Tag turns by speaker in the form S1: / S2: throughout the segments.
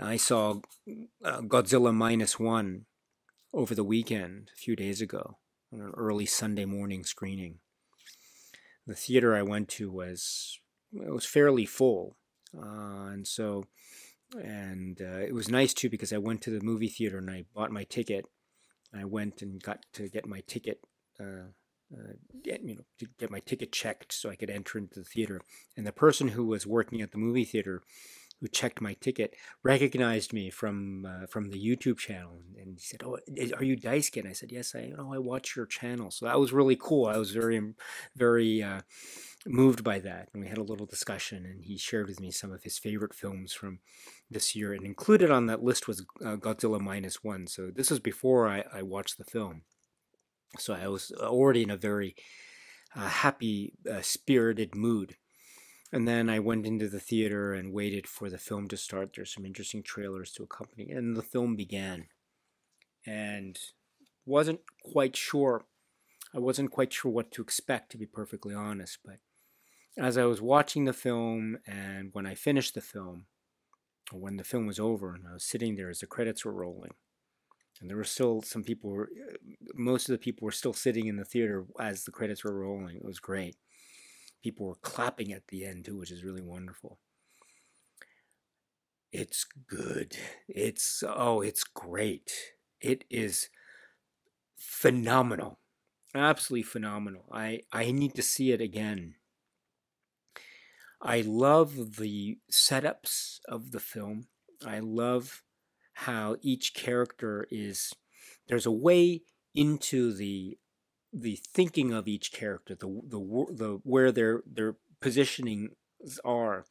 S1: I saw Godzilla minus one over the weekend, a few days ago, on an early Sunday morning screening. The theater I went to was it was fairly full, and so it was nice too because I went to the movie theater and I bought my ticket. I went and got to get my ticket. To get my ticket checked so I could enter into the theater. And the person who was working at the movie theater who checked my ticket recognized me from the YouTube channel, and he said, "Oh, are you Daisuke?" And I said, "Yes, I watch your channel." So that was really cool. I was very moved by that, and we had a little discussion. And he shared with me some of his favorite films from this year, and included on that list was Godzilla minus one. So this was before I watched the film. So I was already in a very happy, spirited mood. And then I went into the theater and waited for the film to start. There's some interesting trailers to accompany, and the film began. And wasn't quite sure. I wasn't quite sure what to expect, to be perfectly honest. But as I was watching the film, and when I finished the film, or when the film was over, and I was sitting there as the credits were rolling, and there were still some people. Most of the people were still sitting in the theater as the credits were rolling. It was great. People were clapping at the end too, which is really wonderful. It's good. It's great. It is phenomenal. Absolutely phenomenal. I need to see it again. I love the setups of the film. I love how each character is there's a way into the thinking of each character, the where their positionings are,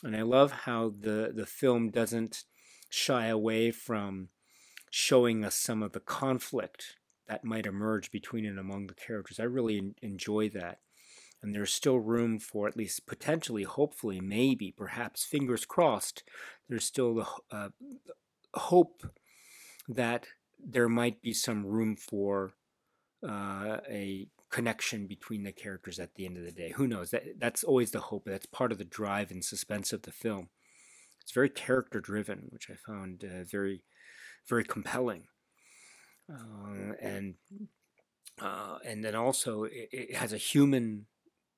S1: and I love how the film doesn't shy away from showing us some of the conflict that might emerge between and among the characters. I really enjoy that, and there's still room for at least potentially, hopefully, maybe, perhaps, fingers crossed. There's still the hope that there might be some room for a connection between the characters at the end of the day. Who knows? That's always the hope. That's part of the drive and suspense of the film. It's very character driven, which I found very compelling. And and then also it has a human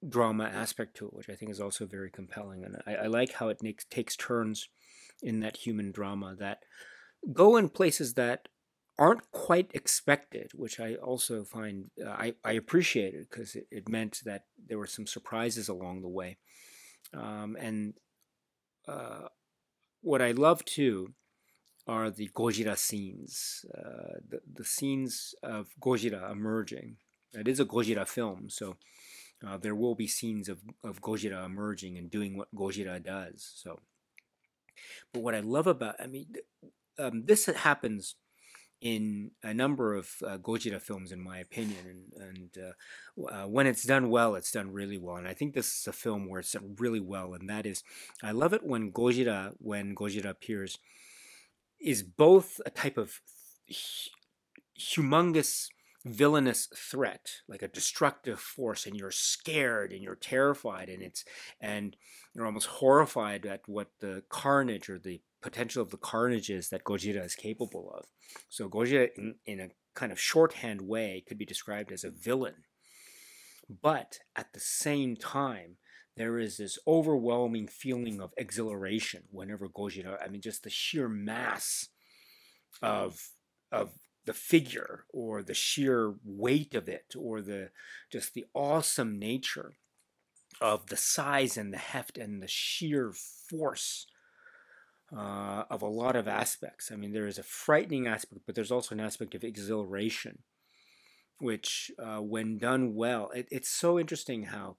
S1: drama aspect to it, which I think is also very compelling. And I like how it takes turns in that human drama that go in places that aren't quite expected, which I also find I appreciated because it meant that there were some surprises along the way. And uh, what I love too are the Gojira scenes, the scenes of Gojira emerging. It is a Gojira film, so there will be scenes of Gojira emerging and doing what Gojira does. So, but what I love about, I mean, this happens in a number of Gojira films, in my opinion. And when it's done well, it's done really well. And I think this is a film where it's done really well. And that is, I love it when Gojira appears, is both a type of humongous villainous threat, like a destructive force, and you're scared and you're terrified, and you're almost horrified at what the carnage or the potential of the carnage is that Gojira is capable of. So Gojira, in a kind of shorthand way, could be described as a villain. But at the same time, there is this overwhelming feeling of exhilaration whenever Gojira, I mean, just the sheer mass of the figure, or the sheer weight of it, or the just the awesome nature of the size and the heft and the sheer force of a lot of aspects. I mean, there is a frightening aspect, but there's also an aspect of exhilaration, which, when done well, it's so interesting how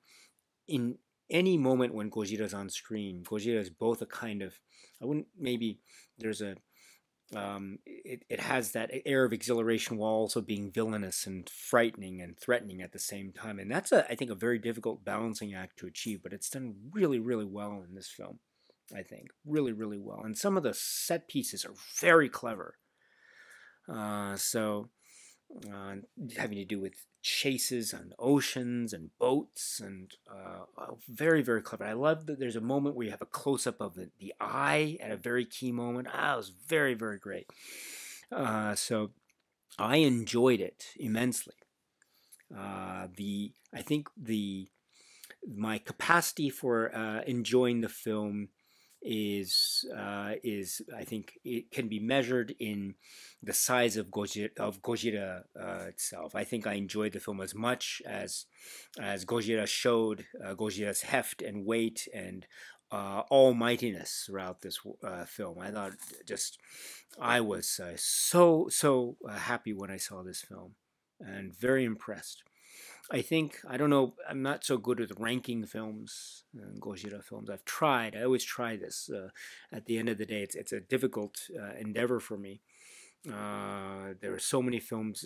S1: in any moment when Gojira's on screen, Gojira is both a kind of, I wouldn't, maybe there's a, it has that air of exhilaration while also being villainous and frightening and threatening at the same time. And that's, I think, a very difficult balancing act to achieve, but it's done really, really well in this film, I think. Really, really well. And some of the set pieces are very clever. So uh, having to do with chases on oceans and boats, and very, very clever. I love that there's a moment where you have a close up of the eye at a very key moment. It was very, very great. So I enjoyed it immensely. The I think the my capacity for enjoying the film is I think it can be measured in the size of Gojira itself. I think I enjoyed the film as much as Gojira showed Gojira's heft and weight and almightiness throughout this film. I thought just I was so happy when I saw this film and very impressed. I think I don't know. I'm not so good with ranking films, Gojira films. I've tried. I always try this. At the end of the day, it's a difficult endeavor for me. There are so many films,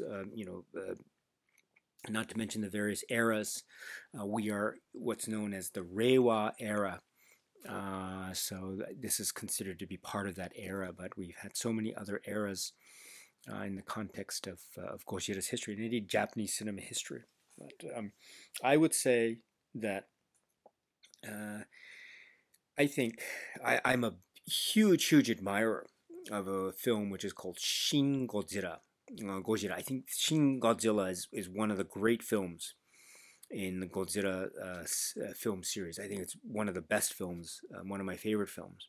S1: not to mention the various eras. We are what's known as the Reiwa era. So this is considered to be part of that era, but we've had so many other eras in the context of Gojira's history, and indeed Japanese cinema history. But I would say that uh, I think I'm a huge admirer of a film which is called Shin Godzilla. Godzilla. I think Shin Godzilla is one of the great films in the Godzilla film series. I think it's one of the best films, one of my favorite films.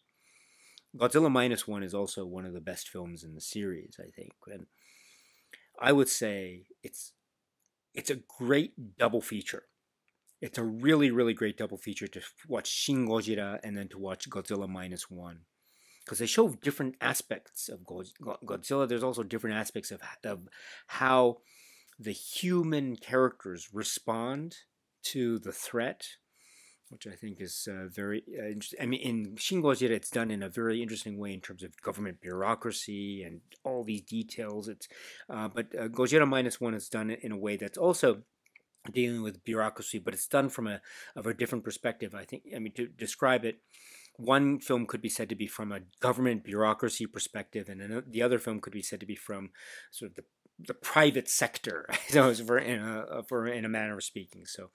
S1: Godzilla Minus One is also one of the best films in the series, I think. And I would say it's a great double feature. It's a really great double feature to watch Shin Godzilla and then to watch Godzilla Minus One, because they show different aspects of Godzilla. There's also different aspects of how the human characters respond to the threat, which I think is very interesting. I mean, in Shin Godzilla, it's done in a very interesting way in terms of government bureaucracy and all these details. But Godzilla Minus One is done in a way that's also dealing with bureaucracy, but it's done from a different perspective. I think. I mean, to describe it, one film could be said to be from a government bureaucracy perspective, and the other film could be said to be from sort of the private sector, in a manner of speaking. So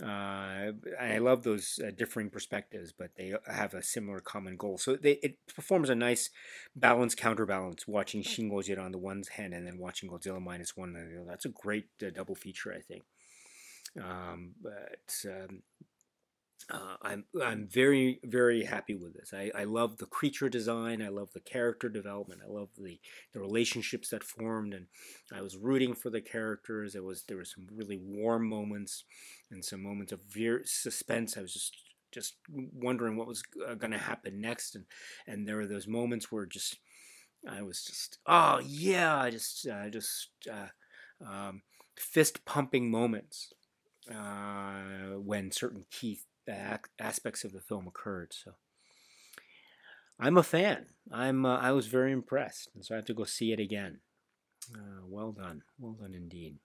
S1: I love those differing perspectives, but they have a similar common goal. So it performs a nice balance, counterbalance, watching Shin Godzilla on the one hand and then watching Godzilla Minus One. That's a great double feature, I think. But I'm very happy with this. I love the creature design. I love the character development. I love the relationships that formed, and I was rooting for the characters. There were some really warm moments, and some moments of suspense. I was just wondering what was going to happen next, and there were those moments where I was just oh yeah, fist pumping moments when certain key aspects of the film occurred. So I'm a fan. I was very impressed, and so I have to go see it again. Well done indeed.